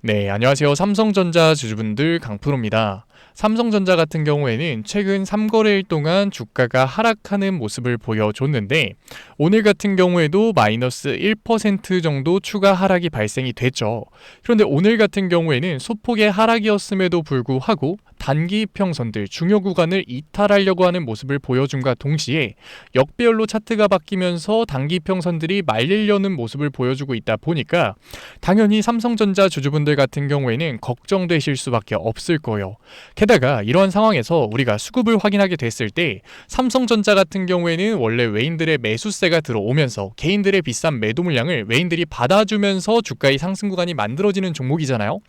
네, 안녕하세요. 삼성전자 주주분들 강프로입니다. 삼성전자 같은 경우에는 최근 3거래일 동안 주가가 하락하는 모습을 보여줬는데 오늘 같은 경우에도 마이너스 1% 정도 추가 하락이 발생이 됐죠. 그런데 오늘 같은 경우에는 소폭의 하락이었음에도 불구하고 단기 이평선들 중요 구간을 이탈하려고 하는 모습을 보여준과 동시에 역배열로 차트가 바뀌면서 단기 이평선들이 말리려는 모습을 보여주고 있다 보니까 당연히 삼성전자 주주분들 같은 경우에는 걱정되실 수밖에 없을 거예요. 게다가 이러한 상황에서 우리가 수급을 확인하게 됐을 때 삼성전자 같은 경우에는 원래 외인들의 매수세가 들어오면서 개인들의 비싼 매도 물량을 외인들이 받아주면서 주가의 상승 구간이 만들어지는 종목이잖아요.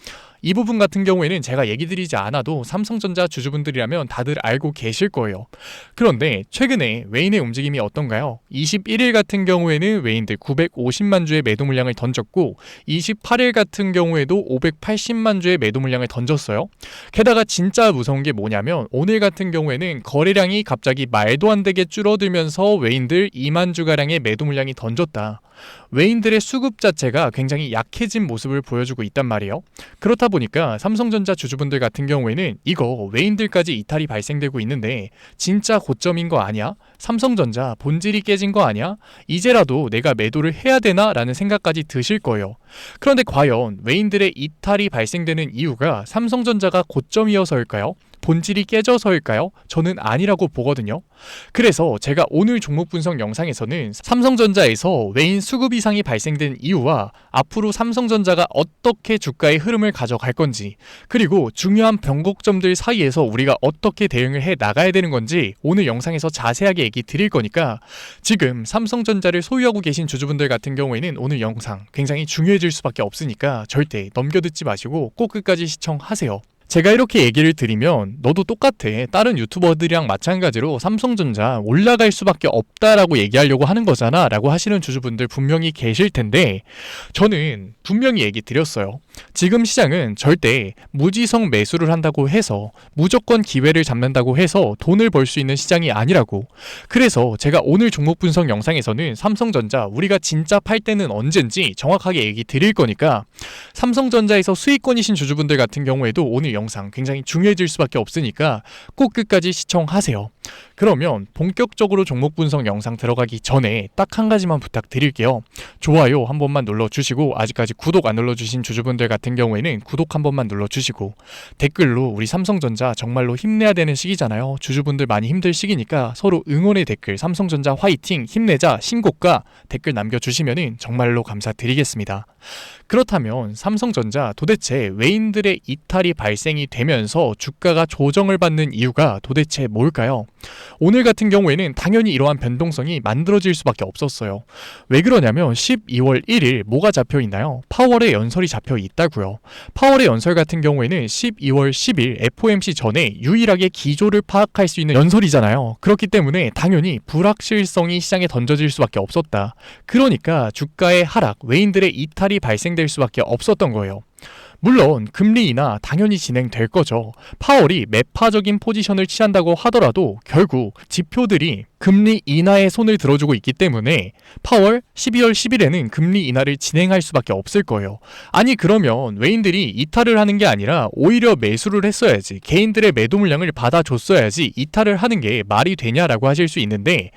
이 부분 같은 경우에는 제가 얘기 드리지 않아도 삼성전자 주주분들이라면 다들 알고 계실 거예요. 그런데 최근에 외인의 움직임이 어떤가요? 21일 같은 경우에는 외인들 950만 주의 매도 물량을 던졌고 28일 같은 경우에도 580만 주의 매도 물량을 던졌어요. 게다가 진짜 무서운 게 뭐냐면 오늘 같은 경우에는 거래량이 갑자기 말도 안 되게 줄어들면서 외인들 2만 주가량의 매도 물량이 던졌다. 외인들의 수급 자체가 굉장히 약해진 모습을 보여주고 있단 말이에요. 그렇다 보니까 삼성전자 주주분들 같은 경우에는 이거 외인들까지 이탈이 발생되고 있는데 진짜 고점인 거 아니야? 삼성전자 본질이 깨진 거 아니야? 이제라도 내가 매도를 해야 되나? 라는 생각까지 드실 거예요. 그런데 과연 외인들의 이탈이 발생되는 이유가 삼성전자가 고점이어서일까요? 본질이 깨져서일까요? 저는 아니라고 보거든요. 그래서 제가 오늘 종목 분석 영상에서는 삼성전자에서 외인 수급 이상이 발생된 이유와 앞으로 삼성전자가 어떻게 주가의 흐름을 가져갈 건지, 그리고 중요한 변곡점들 사이에서 우리가 어떻게 대응을 해 나가야 되는 건지 오늘 영상에서 자세하게 얘기 드릴 거니까 지금 삼성전자를 소유하고 계신 주주분들 같은 경우에는 오늘 영상 굉장히 중요해질 수밖에 없으니까 절대 넘겨듣지 마시고 꼭 끝까지 시청하세요. 제가 이렇게 얘기를 드리면 너도 똑같아. 다른 유튜버들이랑 마찬가지로 삼성전자 올라갈 수밖에 없다라고 얘기하려고 하는 거잖아 라고 하시는 주주분들 분명히 계실 텐데 저는 분명히 얘기 드렸어요. 지금 시장은 절대 무지성 매수를 한다고 해서 무조건 기회를 잡는다고 해서 돈을 벌 수 있는 시장이 아니라고. 그래서 제가 오늘 종목 분석 영상에서는 삼성전자 우리가 진짜 팔 때는 언젠지 정확하게 얘기 드릴 거니까 삼성전자에서 수익권이신 주주분들 같은 경우에도 오늘 영상 굉장히 중요해질 수밖에 없으니까 꼭 끝까지 시청하세요. 그러면 본격적으로 종목 분석 영상 들어가기 전에 딱 한 가지만 부탁드릴게요. 좋아요 한 번만 눌러주시고 아직까지 구독 안 눌러주신 주주분들 같은 경우에는 구독 한 번만 눌러주시고 댓글로 우리 삼성전자 정말로 힘내야 되는 시기잖아요. 주주분들 많이 힘들 시기니까 서로 응원의 댓글 삼성전자 화이팅 힘내자 신고가 댓글 남겨주시면 정말로 감사드리겠습니다. 그렇다면 삼성전자 도대체 외인들의 이탈이 발생이 되면서 주가가 조정을 받는 이유가 도대체 뭘까요? 오늘 같은 경우에는 당연히 이러한 변동성이 만들어질 수밖에 없었어요. 왜 그러냐면 12월 1일 뭐가 잡혀 있나요? 파월의 연설이 잡혀 있다고요. 파월의 연설 같은 경우에는 12월 10일 FOMC 전에 유일하게 기조를 파악할 수 있는 연설이잖아요. 그렇기 때문에 당연히 불확실성이 시장에 던져질 수밖에 없었다. 그러니까 주가의 하락, 외인들의 이탈이 발생될 수밖에 없었던 거예요. 물론 금리 인하 당연히 진행될 거죠. 파월이 매파적인 포지션을 취한다고 하더라도 결국 지표들이 금리 인하에 손을 들어주고 있기 때문에 파월 12월 10일에는 금리 인하를 진행할 수밖에 없을 거예요. 아니 그러면 외인들이 이탈을 하는 게 아니라 오히려 매수를 했어야지, 개인들의 매도 물량을 받아줬어야지 이탈을 하는 게 말이 되냐라고 하실 수 있는데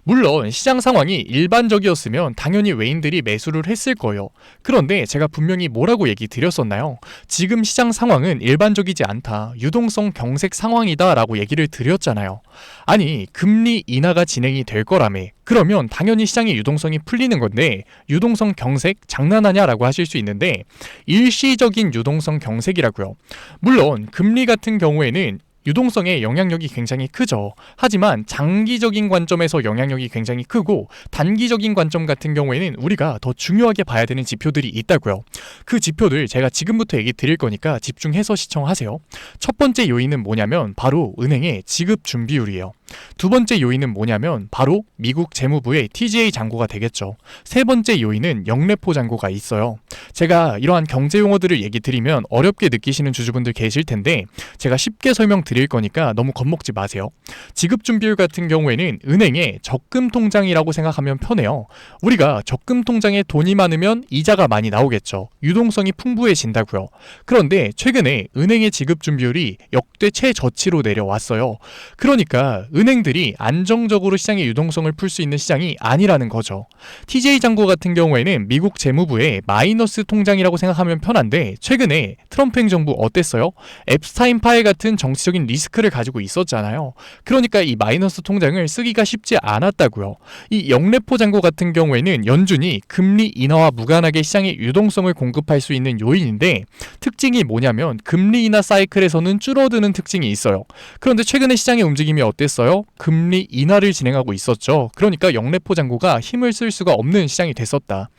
물론 시장 상황이 일반적이었으면 당연히 외인들이 매수를 했을 거예요. 그런데 제가 분명히 뭐라고 얘기 드렸었나요? 지금 시장 상황은 일반적이지 않다. 유동성 경색 상황이다 라고 얘기를 드렸잖아요. 아니 금리 인하가 진행이 될 거라며. 그러면 당연히 시장의 유동성이 풀리는 건데 유동성 경색 장난하냐라고 하실 수 있는데 일시적인 유동성 경색이라고요. 물론 금리 같은 경우에는 유동성의 영향력이 굉장히 크죠. 하지만 장기적인 관점에서 영향력이 굉장히 크고 단기적인 관점 같은 경우에는 우리가 더 중요하게 봐야 되는 지표들이 있다고요. 그 지표들 제가 지금부터 얘기 드릴 거니까 집중해서 시청하세요. 첫 번째 요인은 뭐냐면 바로 은행의 지급 준비율이에요. 두 번째 요인은 뭐냐면 바로 미국 재무부의 TGA 잔고가 되겠죠. 세 번째 요인은 영래포 잔고가 있어요. 제가 이러한 경제 용어들을 얘기 드리면 어렵게 느끼시는 주주분들 계실 텐데 제가 쉽게 설명드리겠습니다. 드릴 거니까 너무 겁먹지 마세요. 지급준비율 같은 경우에는 은행의 적금 통장이라고 생각하면 편해요. 우리가 적금 통장에 돈이 많으면 이자가 많이 나오겠죠. 유동성이 풍부해진다고요. 그런데 최근에 은행의 지급준비율이 역대 최저치로 내려왔어요. 그러니까 은행들이 안정적으로 시장의 유동성을 풀 수 있는 시장이 아니라는 거죠. TJ 장고 같은 경우에는 미국 재무부의 마이너스 통장이라고 생각하면 편한데 최근에 트럼프 행정부 어땠어요? 앱스타인 파일 같은 정치적인 리스크를 가지고 있었잖아요. 그러니까 이 마이너스 통장을 쓰기가 쉽지 않았다고요. 이 영래포 장고 같은 경우에는 연준이 금리 인하와 무관하게 시장의 유동성을 공급할 수 있는 요인인데 특징이 뭐냐면 금리 인하 사이클에서는 줄어드는 특징이 있어요. 그런데 최근에 시장의 움직임이 어땠어요? 금리 인하를 진행하고 있었죠. 그러니까 영래포 장고가 힘을 쓸 수가 없는 시장이 됐었다.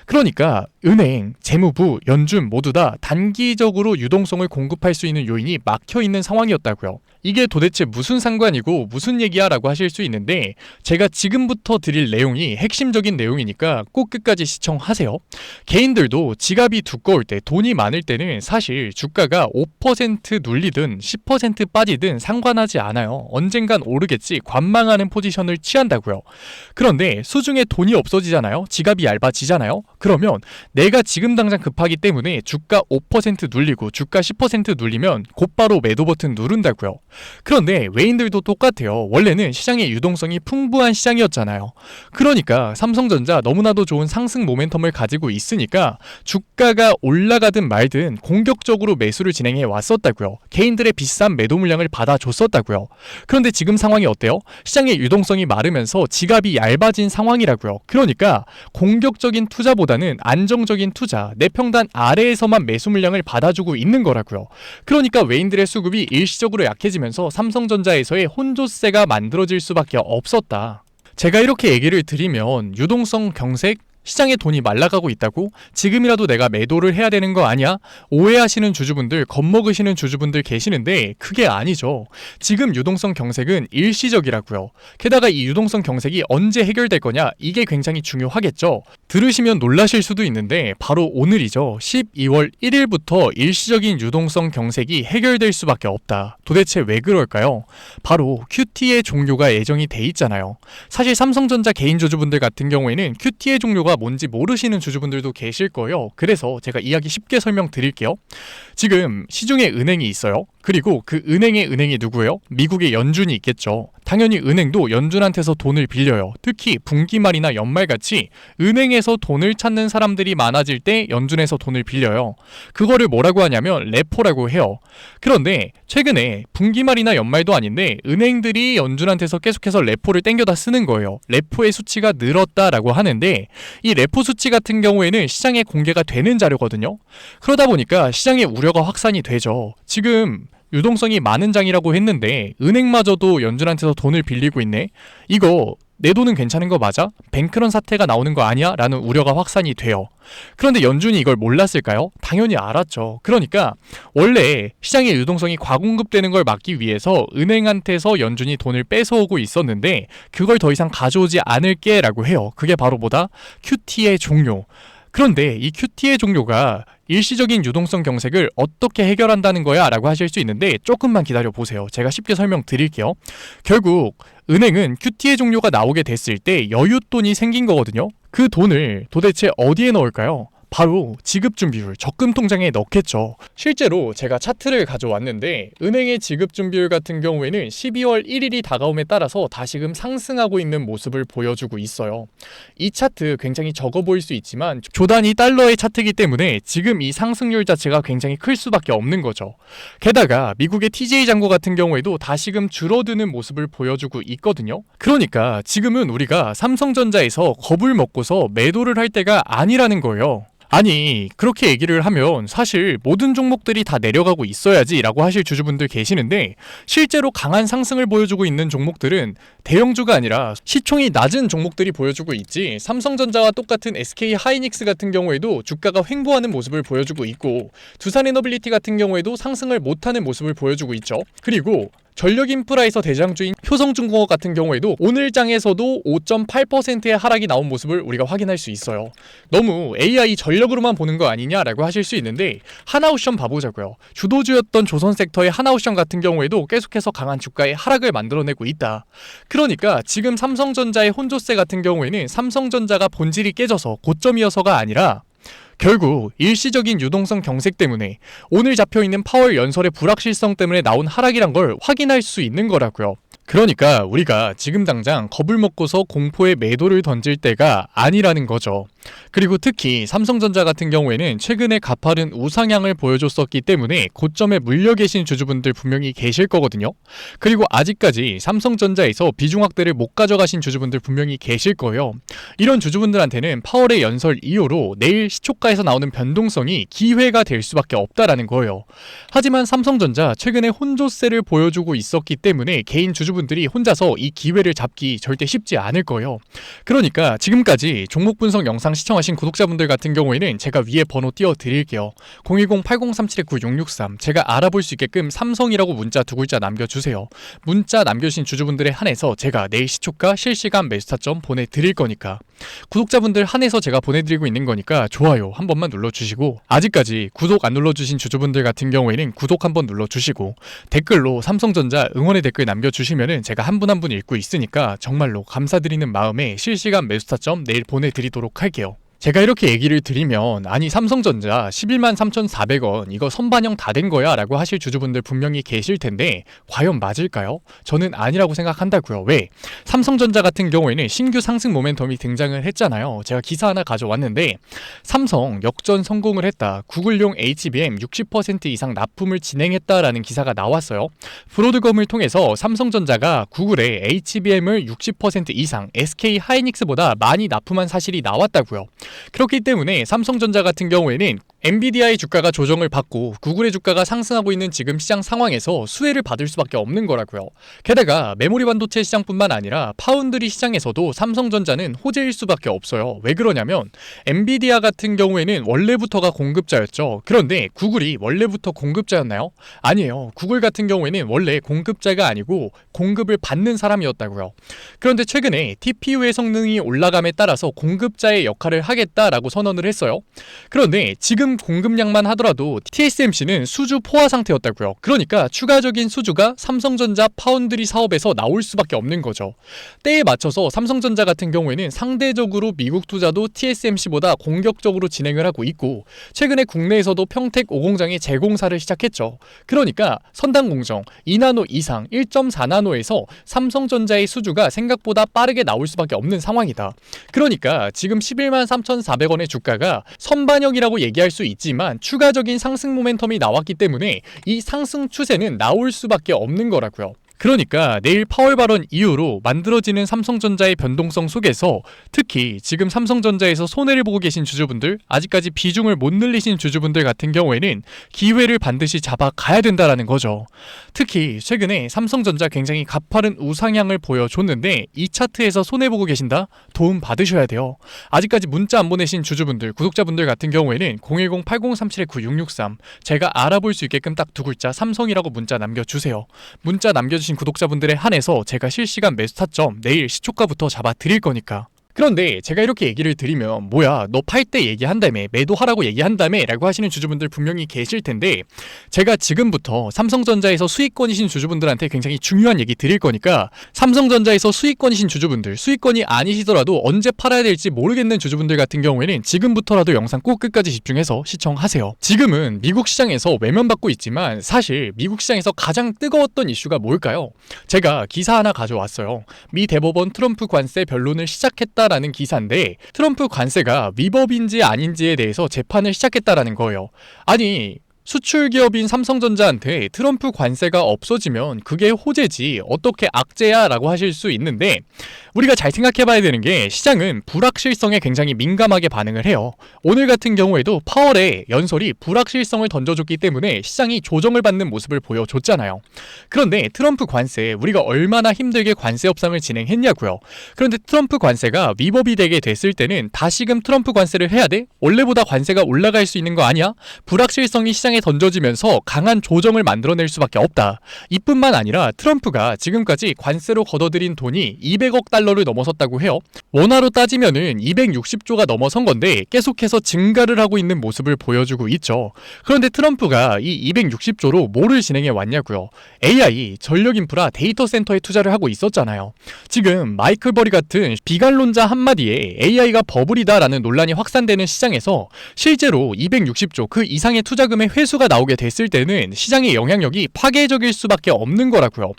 그러니까 은행, 재무부, 연준 모두 다 단기적으로 유동성을 공급할 수 있는 요인이 막혀있는 상황이었다고요. 이게 도대체 무슨 상관이고 무슨 얘기야 라고 하실 수 있는데 제가 지금부터 드릴 내용이 핵심적인 내용이니까 꼭 끝까지 시청하세요. 개인들도 지갑이 두꺼울 때, 돈이 많을 때는 사실 주가가 5% 눌리든 10% 빠지든 상관하지 않아요. 언젠간 오르겠지 관망하는 포지션을 취한다고요. 그런데 수중에 돈이 없어지잖아요. 지갑이 얇아지잖아요. 그러면 내가 지금 당장 급하기 때문에 주가 5% 눌리고 주가 10% 눌리면 곧바로 매도 버튼 누른다고요. 그런데 외인들도 똑같아요. 원래는 시장의 유동성이 풍부한 시장이었잖아요. 그러니까 삼성전자 너무나도 좋은 상승 모멘텀을 가지고 있으니까 주가가 올라가든 말든 공격적으로 매수를 진행해 왔었다고요. 개인들의 비싼 매도 물량을 받아줬었다고요. 그런데 지금 상황이 어때요? 시장의 유동성이 마르면서 지갑이 얇아진 상황이라고요. 그러니까 공격적인 투자보다는 안정적인 투자, 내 평단 아래에서만 매수 물량을 받아주고 있는 거라고요. 그러니까 외인들의 수급이 일시적으로 약해지면서 삼성전자에서의 혼조세가 만들어질 수밖에 없었다. 제가 이렇게 얘기를 드리면 유동성 경색? 시장에 돈이 말라가고 있다고? 지금이라도 내가 매도를 해야 되는 거 아니야? 오해하시는 주주분들, 겁먹으시는 주주분들 계시는데 그게 아니죠. 지금 유동성 경색은 일시적이라고요. 게다가 이 유동성 경색이 언제 해결될 거냐? 이게 굉장히 중요하겠죠. 들으시면 놀라실 수도 있는데 바로 오늘이죠. 12월 1일부터 일시적인 유동성 경색이 해결될 수밖에 없다. 도대체 왜 그럴까요? 바로 QT의 종료가 예정이 돼 있잖아요. 사실 삼성전자 개인 주주분들 같은 경우에는 QT의 종료가 뭔지 모르시는 주주분들도 계실 거예요. 그래서 제가 이야기 쉽게 설명드릴게요. 지금 시중에 은행이 있어요. 그리고 그 은행의 은행이 누구예요? 미국의 연준이 있겠죠. 당연히 은행도 연준한테서 돈을 빌려요. 특히 분기말이나 연말같이 은행에서 돈을 찾는 사람들이 많아질 때 연준에서 돈을 빌려요. 그거를 뭐라고 하냐면 레포라고 해요. 그런데 최근에 분기말이나 연말도 아닌데 은행들이 연준한테서 계속해서 레포를 땡겨다 쓰는 거예요. 레포의 수치가 늘었다라고 하는데 이 레포 수치 같은 경우에는 시장에 공개가 되는 자료거든요. 그러다 보니까 시장의 우려가 확산이 되죠. 지금 유동성이 많은 장이라고 했는데 은행마저도 연준한테서 돈을 빌리고 있네. 이거 내 돈은 괜찮은 거 맞아? 뱅크런 사태가 나오는 거 아니야? 라는 우려가 확산이 돼요. 그런데 연준이 이걸 몰랐을까요? 당연히 알았죠. 그러니까 원래 시장의 유동성이 과공급되는 걸 막기 위해서 은행한테서 연준이 돈을 뺏어오고 있었는데 그걸 더 이상 가져오지 않을게 라고 해요. 그게 바로 뭐다? QT의 종료. 그런데 이 QT의 종료가 일시적인 유동성 경색을 어떻게 해결한다는 거야? 라고 하실 수 있는데 조금만 기다려 보세요. 제가 쉽게 설명드릴게요. 결국 은행은 QT의 종료가 나오게 됐을 때 여윳돈이 생긴 거거든요. 그 돈을 도대체 어디에 넣을까요? 바로 지급준비율, 적금 통장에 넣겠죠. 실제로 제가 차트를 가져왔는데 은행의 지급준비율 같은 경우에는 12월 1일이 다가옴에 따라서 다시금 상승하고 있는 모습을 보여주고 있어요. 이 차트 굉장히 적어 보일 수 있지만 조단위 달러의 차트이기 때문에 지금 이 상승률 자체가 굉장히 클 수밖에 없는 거죠. 게다가 미국의 TJ 장고 같은 경우에도 다시금 줄어드는 모습을 보여주고 있거든요. 그러니까 지금은 우리가 삼성전자에서 겁을 먹고서 매도를 할 때가 아니라는 거예요. 아니 그렇게 얘기를 하면 사실 모든 종목들이 다 내려가고 있어야지 라고 하실 주주분들 계시는데 실제로 강한 상승을 보여주고 있는 종목들은 대형주가 아니라 시총이 낮은 종목들이 보여주고 있지 삼성전자와 똑같은 SK하이닉스 같은 경우에도 주가가 횡보하는 모습을 보여주고 있고 두산에너빌리티 같은 경우에도 상승을 못하는 모습을 보여주고 있죠. 그리고 전력 인프라에서 대장주인 효성중공업 같은 경우에도 오늘 장에서도 5.8%의 하락이 나온 모습을 우리가 확인할 수 있어요. 너무 AI 전력으로만 보는 거 아니냐라고 하실 수 있는데 하나오션 봐보자고요. 주도주였던 조선 섹터의 하나오션 같은 경우에도 계속해서 강한 주가의 하락을 만들어내고 있다. 그러니까 지금 삼성전자의 혼조세 같은 경우에는 삼성전자가 본질이 깨져서 고점이어서가 아니라 결국 일시적인 유동성 경색 때문에 오늘 잡혀있는 파월 연설의 불확실성 때문에 나온 하락이란 걸 확인할 수 있는 거라고요. 그러니까 우리가 지금 당장 겁을 먹고서 공포의 매도를 던질 때가 아니라는 거죠. 그리고 특히 삼성전자 같은 경우에는 최근에 가파른 우상향을 보여줬었기 때문에 고점에 물려 계신 주주분들 분명히 계실 거거든요. 그리고 아직까지 삼성전자에서 비중 확대를 못 가져가신 주주분들 분명히 계실 거예요. 이런 주주분들한테는 파월의 연설 이후로 내일 시초가에서 나오는 변동성이 기회가 될 수밖에 없다라는 거예요. 하지만 삼성전자 최근에 혼조세를 보여주고 있었기 때문에 개인 주주분들이 혼자서 이 기회를 잡기 절대 쉽지 않을 거예요. 그러니까 지금까지 종목 분석 영상 시청하신 구독자분들 같은 경우에는 제가 위에 번호 띄워드릴게요. 010-8037-9663 제가 알아볼 수 있게끔 삼성이라고 문자 두 글자 남겨주세요. 문자 남겨주신 주주분들에 한해서 제가 내일 시초가 실시간 매수타점 보내드릴 거니까 구독자분들 한해서 제가 보내드리고 있는 거니까 좋아요 한 번만 눌러주시고 아직까지 구독 안 눌러주신 주주분들 같은 경우에는 구독 한번 눌러주시고 댓글로 삼성전자 응원의 댓글 남겨주시면은 제가 한 분 한 분 읽고 있으니까 정말로 감사드리는 마음에 실시간 매수타점 내일 보내드리도록 할게요. 제가 이렇게 얘기를 드리면 아니 삼성전자 11만 3,400원 이거 선반영 다 된 거야 라고 하실 주주분들 분명히 계실 텐데 과연 맞을까요? 저는 아니라고 생각한다고요. 왜? 삼성전자 같은 경우에는 신규 상승 모멘텀이 등장을 했잖아요. 제가 기사 하나 가져왔는데 삼성 역전 성공을 했다. 구글용 HBM 60% 이상 납품을 진행했다라는 기사가 나왔어요. 브로드컴을 통해서 삼성전자가 구글의 HBM을 60% 이상 SK 하이닉스보다 많이 납품한 사실이 나왔다고요. 그렇기 때문에 삼성전자 같은 경우에는 엔비디아의 주가가 조정을 받고 구글의 주가가 상승하고 있는 지금 시장 상황에서 수혜를 받을 수밖에 없는 거라고요. 게다가 메모리 반도체 시장뿐만 아니라 파운드리 시장에서도 삼성전자는 호재일 수밖에 없어요. 왜 그러냐면 엔비디아 같은 경우에는 원래부터가 공급자였죠. 그런데 구글이 원래부터 공급자였나요? 아니에요. 구글 같은 경우에는 원래 공급자가 아니고 공급을 받는 사람이었다고요. 그런데 최근에 TPU의 성능이 올라감에 따라서 공급자의 역할을 하겠다라고 선언을 했어요. 그런데 지금 공급량만 하더라도 TSMC는 수주 포화 상태였다고요. 그러니까 추가적인 수주가 삼성전자 파운드리 사업에서 나올 수밖에 없는 거죠. 때에 맞춰서 삼성전자 같은 경우에는 상대적으로 미국 투자도 TSMC보다 공격적으로 진행을 하고 있고 최근에 국내에서도 평택 5공장의 재공사를 시작했죠. 그러니까 선단 공정 2나노 이상 1.4나노에서 삼성전자의 수주가 생각보다 빠르게 나올 수밖에 없는 상황이다. 그러니까 지금 11만 3,400원의 주가가 선반영이라고 얘기할 수 있지만 추가적인 상승 모멘텀이 나왔기 때문에 이 상승 추세는 나올 수밖에 없는 거라고요. 그러니까 내일 파월 발언 이후로 만들어지는 삼성전자의 변동성 속에서 특히 지금 삼성전자에서 손해를 보고 계신 주주분들 아직까지 비중을 못 늘리신 주주분들 같은 경우에는 기회를 반드시 잡아가야 된다라는 거죠. 특히 최근에 삼성전자 굉장히 가파른 우상향을 보여줬는데 이 차트에서 손해보고 계신다? 도움 받으셔야 돼요. 아직까지 문자 안 보내신 주주분들 구독자분들 같은 경우에는 010-8037-9663 제가 알아볼 수 있게끔 딱 두 글자 삼성이라고 문자 남겨주세요. 문자 남겨주신 구독자분들에 한해서 제가 실시간 매수 타점 내일 시초가부터 잡아 드릴 거니까. 그런데 제가 이렇게 얘기를 드리면 뭐야 너 팔 때 얘기한다며 매도하라고 얘기한다며 라고 하시는 주주분들 분명히 계실 텐데 제가 지금부터 삼성전자에서 수익권이신 주주분들한테 굉장히 중요한 얘기 드릴 거니까 삼성전자에서 수익권이신 주주분들 수익권이 아니시더라도 언제 팔아야 될지 모르겠는 주주분들 같은 경우에는 지금부터라도 영상 꼭 끝까지 집중해서 시청하세요. 지금은 미국 시장에서 외면받고 있지만 사실 미국 시장에서 가장 뜨거웠던 이슈가 뭘까요? 제가 기사 하나 가져왔어요. 미 대법원 트럼프 관세 변론을 시작했다 라는 기사인데 트럼프 관세가 위법인지 아닌지에 대해서 재판을 시작했다라는 거예요. 아니 수출 기업인 삼성전자한테 트럼프 관세가 없어지면 그게 호재지 어떻게 악재야 라고 하실 수 있는데 우리가 잘 생각해봐야 되는 게 시장은 불확실성에 굉장히 민감하게 반응을 해요. 오늘 같은 경우에도 파월의 연설이 불확실성을 던져줬기 때문에 시장이 조정을 받는 모습을 보여줬잖아요. 그런데 트럼프 관세 우리가 얼마나 힘들게 관세 협상을 진행했냐고요. 그런데 트럼프 관세가 위법이 되게 됐을 때는 다시금 트럼프 관세를 해야 돼? 원래보다 관세가 올라갈 수 있는 거 아니야? 불확실성이 시장에 시장에 던져지면서 강한 조정을 만들어낼 수밖에 없다. 이뿐만 아니라 트럼프가 지금까지 관세로 걷어들인 돈이 200억 달러를 넘어섰다고 해요. 원화로 따지면은 260조가 넘어선 건데 계속해서 증가를 하고 있는 모습을 보여주고 있죠. 그런데 트럼프가 이 260조로 뭐를 진행해 왔냐고요. AI, 전력 인프라, 데이터 센터에 투자를 하고 있었잖아요. 지금 마이클 버리 같은 비관론자 한마디에 AI가 버블이다라는 논란이 확산되는 시장에서 실제로 260조 그 이상의 투자금의 회수가 나오게 됐을 때는 시장의 영향력이 파괴적일 수밖에 없는 거라고요.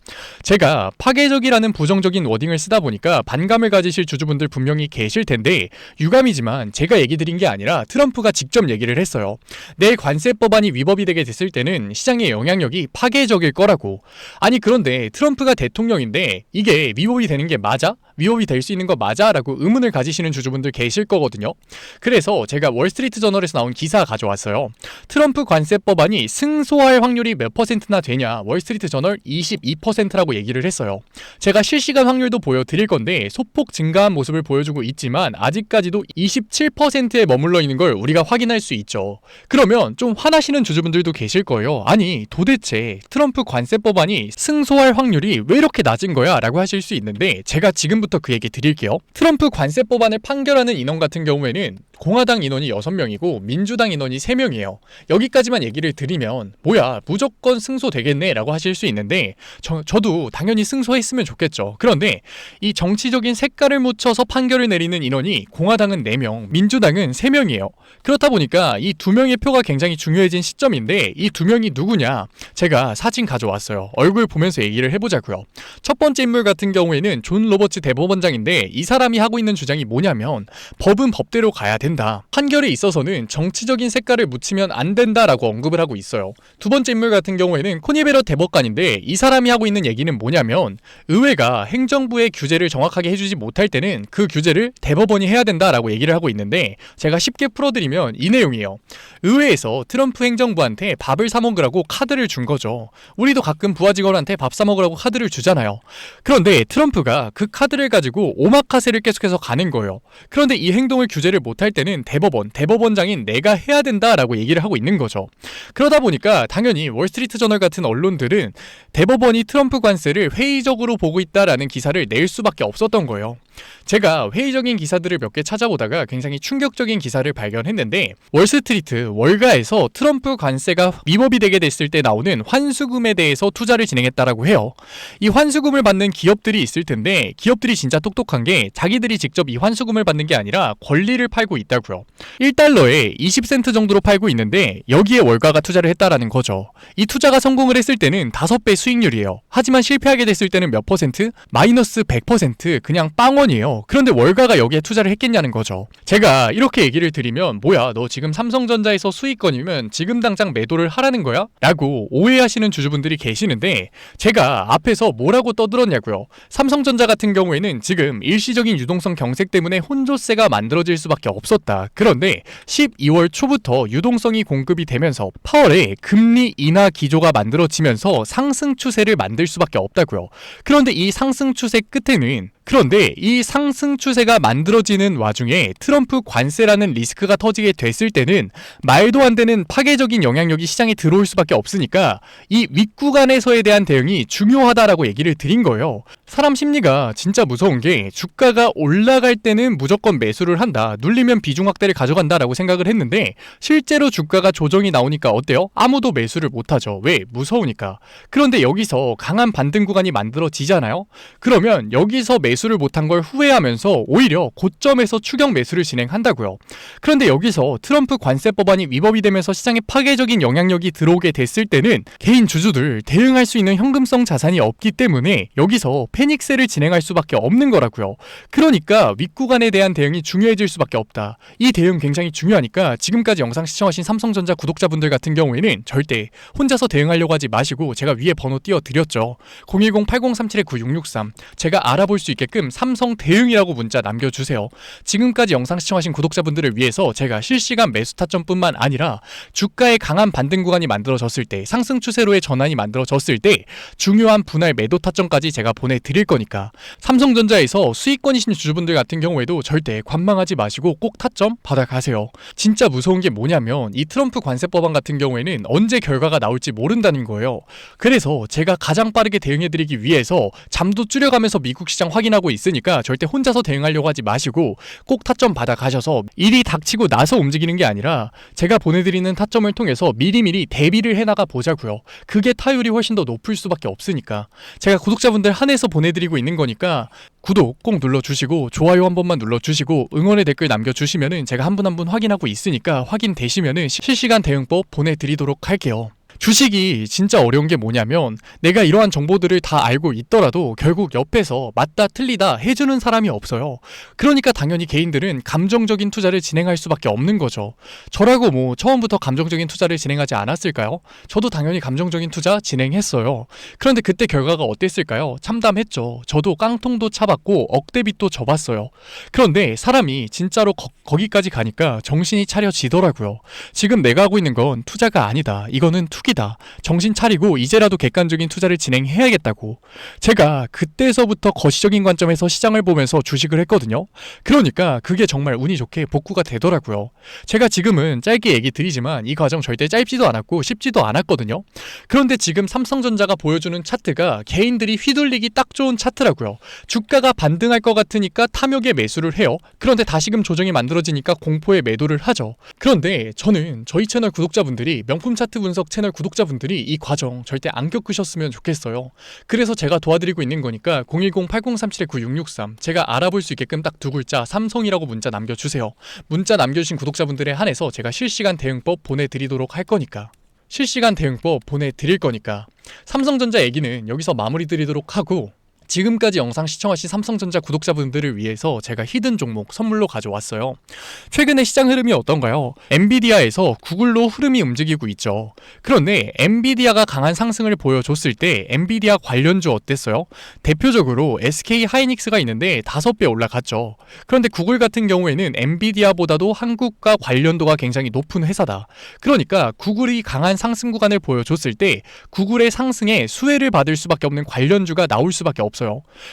제가 파괴적이라는 부정적인 워딩을 쓰다 보니까 반감을 가지실 주주분들 분명히 계실 텐데 유감이지만 제가 얘기 드린 게 아니라 트럼프가 직접 얘기를 했어요. 내일 관세 법안이 위법이 되게 됐을 때는 시장의 영향력이 파괴적일 거라고. 아니 그런데 트럼프가 대통령인데 이게 위법이 되는 게 맞아? 위법이 될 수 있는 거 맞아? 라고 의문을 가지시는 주주분들 계실 거거든요. 그래서 제가 월스트리트 저널에서 나온 기사 가져왔어요. 트럼프 관세 법안이 승소할 확률이 몇 퍼센트나 되냐? 월스트리트 저널 22%라고 얘기를 했어요. 제가 실시간 확률도 보여드릴 건데 소폭 증가한 모습을 보여주고 있지만 아직까지도 27%에 머물러 있는 걸 우리가 확인할 수 있죠. 그러면 좀 화나시는 주주분들도 계실 거예요. 아니 도대체 트럼프 관세 법안이 승소할 확률이 왜 이렇게 낮은 거야? 라고 하실 수 있는데 제가 지금부터 그 얘기 드릴게요. 트럼프 관세 법안을 판결하는 인원 같은 경우에는 공화당 인원이 6명이고 민주당 인원이 3명이에요. 여기까지만 얘기를 드리면 뭐야 무조건 승소되겠네 라고 하실 수 있는데 저도 당연히 승소했으면 좋겠죠. 그런데 이 정치적인 색깔을 묻혀서 판결을 내리는 인원이 공화당은 4명, 민주당은 3명이에요. 그렇다 보니까 이 2명의 표가 굉장히 중요해진 시점인데 이 2명이 누구냐? 제가 사진 가져왔어요. 얼굴 보면서 얘기를 해보자고요. 첫 번째 인물 같은 경우에는 존 로버츠 대법원장인데 이 사람이 하고 있는 주장이 뭐냐면 법은 법대로 가야 된다. 판결에 있어서는 정치적인 색깔을 묻히면 안 된다라고 언급을 하고 있어요. 두 번째 인물 같은 경우에는 코니 베럿 대법관인데 이 사람이 하고 있는 얘기는 뭐냐면 의회가 행정부의 규제를 정확하게 해주지 못할 때는 그 규제를 대법원이 해야 된다라고 얘기를 하고 있는데 제가 쉽게 풀어드리면 이 내용이에요. 의회에서 트럼프 행정부한테 밥을 사 먹으라고 카드를 준 거죠. 우리도 가끔 부하 직원한테 밥 사 먹으라고 카드를 주잖아요. 그런데 트럼프가 그 카드를 가지고 오마카세를 계속해서 가는 거예요. 그런데 이 행동을 규제를 못할 때는 대법원장인 내가 해야 된다라고 얘기를 하고 있는 거죠. 그러다 보니까 당연히 월스트리트 저널 같은 언론들은 대법원이 트럼프 관세를 회의적으로 보고 있다라는 기사를 낼 수밖에 없었던 거예요. 제가 회의적인 기사들을 몇 개 찾아보다가 굉장히 충격적인 기사를 발견했는데 월스트리트 월가에서 트럼프 관세가 위법이 되게 됐을 때 나오는 환수금에 대해서 투자를 진행했다라고 해요. 이 환수금을 받는 기업들이 있을 텐데 기업들이 진짜 똑똑한 게 자기들이 직접 이 환수금을 받는 게 아니라 권리를 팔고 있다고요. 1달러에 20센트 정도로 팔고 있는데 여기에 월가가 투자를 했다라는 거죠. 이 투자가 성공을 했을 때는 5배 수익률이에요. 하지만 실패하게 됐을 때는 몇 퍼센트? 마이너스 100%, 그냥 빵원이에요. 그런데 월가가 여기에 투자를 했겠냐는 거죠. 제가 이렇게 얘기를 드리면 뭐야 너 지금 삼성전자에서 수익권이면 지금 당장 매도를 하라는 거야? 라고 오해하시는 주주분들이 계시는데 제가 앞에서 뭐라고 떠들었냐고요. 삼성전자 같은 경우에는 지금 일시적인 유동성 경색 때문에 혼조세가 만들어질 수밖에 없었다. 그런데 12월 초부터 유동성이 공급이 되면서 8월에 금리 인하 기조가 만들어지면서 상승 추세를 만들 수밖에 없다고요. 그런데 이 상승 추세 끝에는 이 상승 추세가 만들어지는 와중에 트럼프 관세라는 리스크가 터지게 됐을 때는 말도 안 되는 파괴적인 영향력이 시장에 들어올 수밖에 없으니까 이 윗구간에서에 대한 대응이 중요하다라고 얘기를 드린 거예요. 사람 심리가 진짜 무서운 게 주가가 올라갈 때는 무조건 매수를 한다. 눌리면 비중 확대를 가져간다라고 생각을 했는데 실제로 주가가 조정이 나오니까 어때요? 아무도 매수를 못하죠. 왜? 무서우니까. 그런데 여기서 강한 반등 구간이 만들어지잖아요? 그러면 여기서 매수를 못한 걸 후회하면서 오히려 고점에서 추격 매수를 진행한다고요. 그런데 여기서 트럼프 관세 법안이 위법이 되면서 시장에 파괴적인 영향력이 들어오게 됐을 때는 개인 주주들 대응할 수 있는 현금성 자산이 없기 때문에 여기서 패닉세를 진행할 수밖에 없는 거라고요. 그러니까 윗구간에 대한 대응이 중요해질 수밖에 없다. 이 대응 굉장히 중요하니까 지금까지 영상 시청하신 삼성전자 구독자분들 같은 경우에는 절대 혼자서 대응하려고 하지 마시고 제가 위에 번호 띄워드렸죠. 010-8037-9663 제가 알아볼 수 있게 있게끔 삼성 대응이라고 문자 남겨주세요. 지금까지 영상 시청하신 구독자분들을 위해서 제가 실시간 매수 타점뿐만 아니라 주가의 강한 반등 구간이 만들어졌을 때, 상승 추세로의 전환이 만들어졌을 때 중요한 분할 매도 타점까지 제가 보내드릴 거니까 삼성전자에서 수익권이신 주주분들 같은 경우에도 절대 관망하지 마시고 꼭 타점 받아가세요. 진짜 무서운 게 뭐냐면 이 트럼프 관세 법안 같은 경우에는 언제 결과가 나올지 모른다는 거예요. 그래서 제가 가장 빠르게 대응해드리기 위해서 잠도 줄여가면서 미국 시장 확인하고 있으니까 절대 혼자서 대응하려고 하지 마시고 꼭 타점 받아가셔서 일이 닥치고 나서 움직이는 게 아니라 제가 보내드리는 타점을 통해서 미리미리 대비를 해나가 보자고요. 그게 타율이 훨씬 더 높을 수밖에 없으니까. 제가 구독자분들 한해서 보내드리고 있는 거니까 구독 꼭 눌러주시고 좋아요 한 번만 눌러주시고 응원의 댓글 남겨주시면은 제가 한 분 한 분 확인하고 있으니까 확인되시면은 실시간 대응법 보내드리도록 할게요. 주식이 진짜 어려운 게 뭐냐면 내가 이러한 정보들을 다 알고 있더라도 결국 옆에서 맞다 틀리다 해주는 사람이 없어요. 그러니까 당연히 개인들은 감정적인 투자를 진행할 수밖에 없는 거죠. 저라고 뭐 처음부터 감정적인 투자를 진행하지 않았을까요? 저도 당연히 감정적인 투자 진행했어요. 그런데 그때 결과가 어땠을까요? 참담했죠. 저도 깡통도 차봤고 억대빚도 져봤어요. 그런데 사람이 진짜로 거기까지 가니까 정신이 차려지더라고요. 지금 내가 하고 있는 건 투자가 아니다. 이거는 투기다. 정신 차리고 이제라도 객관적인 투자를 진행해야겠다고. 제가 그때서부터 거시적인 관점에서 시장을 보면서 주식을 했거든요. 그러니까 그게 정말 운이 좋게 복구가 되더라고요. 제가 지금은 짧게 얘기 드리지만 이 과정 절대 짧지도 않았고 쉽지도 않았거든요. 그런데 지금 삼성전자가 보여주는 차트가 개인들이 휘둘리기 딱 좋은 차트라고요. 주가가 반등할 것 같으니까 탐욕에 매수를 해요. 그런데 다시금 조정이 만들어지니까 공포에 매도를 하죠. 그런데 저는 저희 채널 구독자분들이, 명품 차트 분석 채널 구독자분들이 이 과정 절대 안 겪으셨으면 좋겠어요. 그래서 제가 도와드리고 있는 거니까 010-8037-9663 제가 알아볼 수 있게끔 딱 두 글자 삼성이라고 문자 남겨주세요. 문자 남겨주신 구독자분들에 한해서 제가 실시간 대응법 보내드리도록 할 거니까. 실시간 대응법 보내드릴 거니까. 삼성전자 얘기는 여기서 마무리 드리도록 하고, 지금까지 영상 시청하신 삼성전자 구독자분들을 위해서 제가 히든 종목 선물로 가져왔어요. 최근에 시장 흐름이 어떤가요? 엔비디아에서 구글로 흐름이 움직이고 있죠. 그런데 엔비디아가 강한 상승을 보여줬을 때 엔비디아 관련주 어땠어요? 대표적으로 SK 하이닉스가 있는데 5배 올라갔죠. 그런데 구글 같은 경우에는 엔비디아보다도 한국과 관련도가 굉장히 높은 회사다. 그러니까 구글이 강한 상승 구간을 보여줬을 때 구글의 상승에 수혜를 받을 수밖에 없는 관련주가 나올 수밖에 없어요.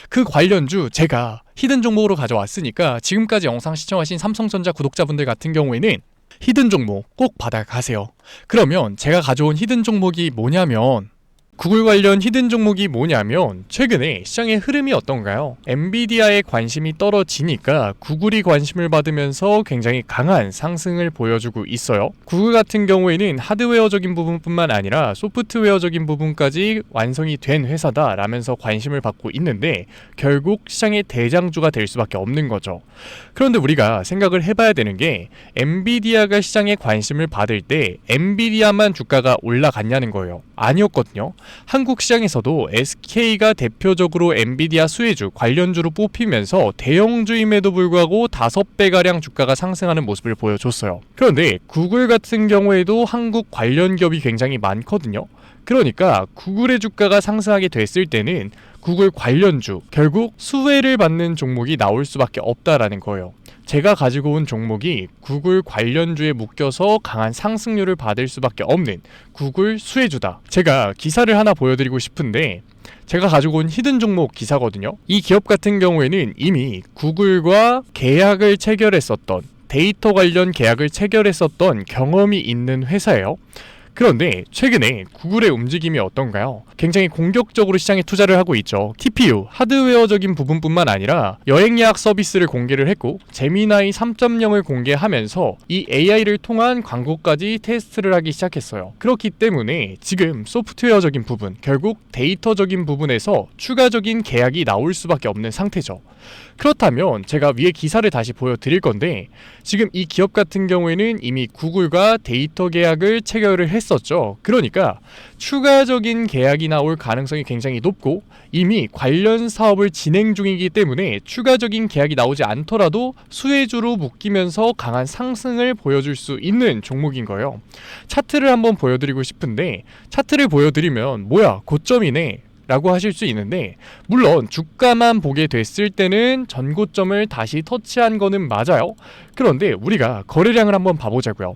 그 관련주 제가 히든 종목으로 가져왔으니까 지금까지 영상 시청하신 삼성전자 구독자분들 같은 경우에는 히든 종목 꼭 받아가세요. 그러면 제가 가져온 히든 종목이 뭐냐면, 구글 관련 히든 종목이 뭐냐면 최근에 시장의 흐름이 어떤가요? 엔비디아의 관심이 떨어지니까 구글이 관심을 받으면서 굉장히 강한 상승을 보여주고 있어요. 구글 같은 경우에는 하드웨어적인 부분뿐만 아니라 소프트웨어적인 부분까지 완성이 된 회사다라면서 관심을 받고 있는데 결국 시장의 대장주가 될 수밖에 없는 거죠. 그런데 우리가 생각을 해봐야 되는 게, 엔비디아가 시장에 관심을 받을 때 엔비디아만 주가가 올라갔냐는 거예요. 아니었거든요. 한국 시장에서도 SK가 대표적으로 엔비디아 수혜주, 관련주로 뽑히면서 대형주임에도 불구하고 5배가량 주가가 상승하는 모습을 보여줬어요. 그런데 구글 같은 경우에도 한국 관련 기업이 굉장히 많거든요. 그러니까 구글의 주가가 상승하게 됐을 때는 구글 관련주, 결국 수혜를 받는 종목이 나올 수밖에 없다라는 거예요. 제가 가지고 온 종목이 구글 관련주에 묶여서 강한 상승률을 받을 수밖에 없는 구글 수혜주다. 제가 기사를 하나 보여드리고 싶은데, 제가 가지고 온 히든 종목 기사거든요. 이 기업 같은 경우에는 이미 구글과 계약을 체결했었던, 데이터 관련 계약을 체결했었던 경험이 있는 회사예요. 그런데 최근에 구글의 움직임이 어떤가요? 굉장히 공격적으로 시장에 투자를 하고 있죠. TPU, 하드웨어적인 부분뿐만 아니라 여행 예약 서비스를 공개를 했고 제미나이 3.0을 공개하면서 이 AI를 통한 광고까지 테스트를 하기 시작했어요. 그렇기 때문에 지금 소프트웨어적인 부분, 결국 데이터적인 부분에서 추가적인 계약이 나올 수밖에 없는 상태죠. 그렇다면 제가 위에 기사를 다시 보여드릴 건데, 지금 이 기업 같은 경우에는 이미 구글과 데이터 계약을 체결을 했었죠. 그러니까 추가적인 계약이 나올 가능성이 굉장히 높고 이미 관련 사업을 진행 중이기 때문에 추가적인 계약이 나오지 않더라도 수혜주로 묶이면서 강한 상승을 보여줄 수 있는 종목인 거예요. 차트를 한번 보여드리고 싶은데, 차트를 보여드리면 뭐야 고점이네, 라고 하실 수 있는데, 물론 주가만 보게 됐을 때는 전고점을 다시 터치한 거는 맞아요. 그런데 우리가 거래량을 한번 봐보자고요.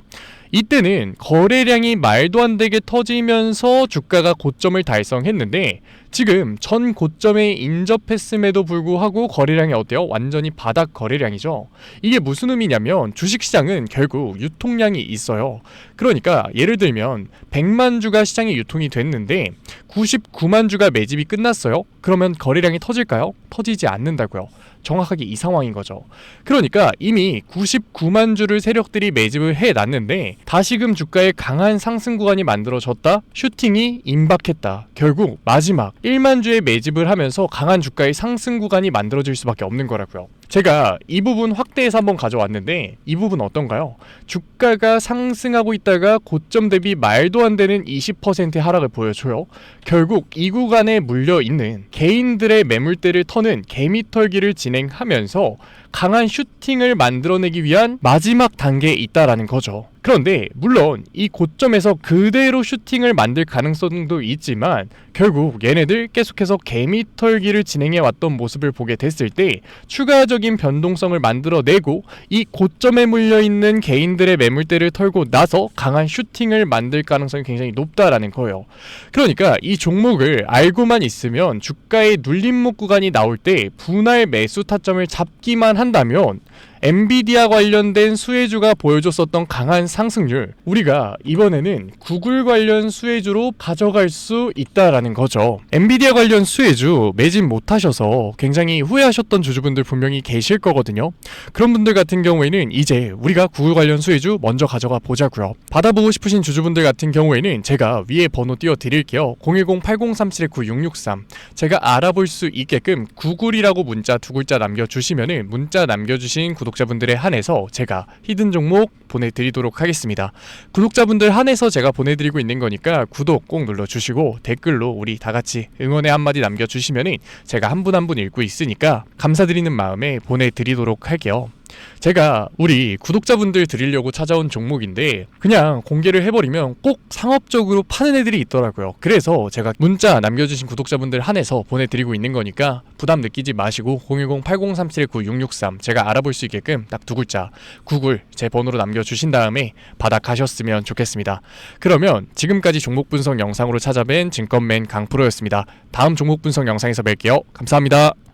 이때는 거래량이 말도 안 되게 터지면서 주가가 고점을 달성했는데, 지금 전 고점에 인접했음에도 불구하고 거래량이 어때요? 완전히 바닥 거래량이죠. 이게 무슨 의미냐면 주식시장은 결국 유통량이 있어요. 그러니까 예를 들면 100만 주가 시장에 유통이 됐는데 99만 주가 매집이 끝났어요. 그러면 거래량이 터질까요? 터지지 않는다고요. 정확하게 이 상황인 거죠. 그러니까 이미 99만 주를 세력들이 매집을 해놨는데 다시금 주가에 강한 상승 구간이 만들어졌다? 슈팅이 임박했다. 결국 마지막 1만 주의 매집을 하면서 강한 주가의 상승 구간이 만들어질 수밖에 없는 거라고요. 제가 이 부분 확대해서 한번 가져왔는데, 이 부분 어떤가요? 주가가 상승하고 있다가 고점 대비 말도 안 되는 20%의 하락을 보여줘요. 결국 이 구간에 물려있는 개인들의 매물대를 터는 개미털기를 진행하면서 강한 슈팅을 만들어내기 위한 마지막 단계에 있다라는 거죠. 그런데 물론 이 고점에서 그대로 슈팅을 만들 가능성도 있지만 결국 얘네들 계속해서 개미털기를 진행해왔던 모습을 보게 됐을 때 추가적인 변동성을 만들어내고 이 고점에 물려있는 개인들의 매물대를 털고 나서 강한 슈팅을 만들 가능성이 굉장히 높다라는 거예요. 그러니까 이 종목을 알고만 있으면 주가의 눌림목 구간이 나올 때 분할 매수 타점을 잡기만 한다면 엔비디아 관련된 수혜주가 보여줬었던 강한 상승률, 우리가 이번에는 구글 관련 수혜주로 가져갈 수 있다라는 거죠. 엔비디아 관련 수혜주 매집 못하셔서 굉장히 후회하셨던 주주분들 분명히 계실 거거든요. 그런 분들 같은 경우에는 이제 우리가 구글 관련 수혜주 먼저 가져가 보자고요. 받아보고 싶으신 주주분들 같은 경우에는 제가 위에 번호 띄워드릴게요. 010-8037-9663. 제가 알아볼 수 있게끔 구글이라고 문자 두 글자 남겨주시면은 문자 남겨주신 구독자분들에 한해서 제가 히든 종목 보내드리도록 하겠습니다. 구독자분들 한해서 제가 보내드리고 있는 거니까 구독 꼭 눌러주시고 댓글로 우리 다같이 응원의 한마디 남겨주시면은 제가 한 분 한 분 읽고 있으니까 감사드리는 마음에 보내드리도록 할게요. 제가 우리 구독자분들 드리려고 찾아온 종목인데 그냥 공개를 해버리면 꼭 상업적으로 파는 애들이 있더라고요. 그래서 제가 문자 남겨주신 구독자분들 한해서 보내드리고 있는 거니까 부담 느끼지 마시고 010-8037-9663 제가 알아볼 수 있게끔 딱 두 글자 구글 제 번호로 남겨주신 다음에 받아가셨으면 좋겠습니다. 그러면 지금까지 종목 분석 영상으로 찾아뵌 증권맨 강프로였습니다. 다음 종목 분석 영상에서 뵐게요. 감사합니다.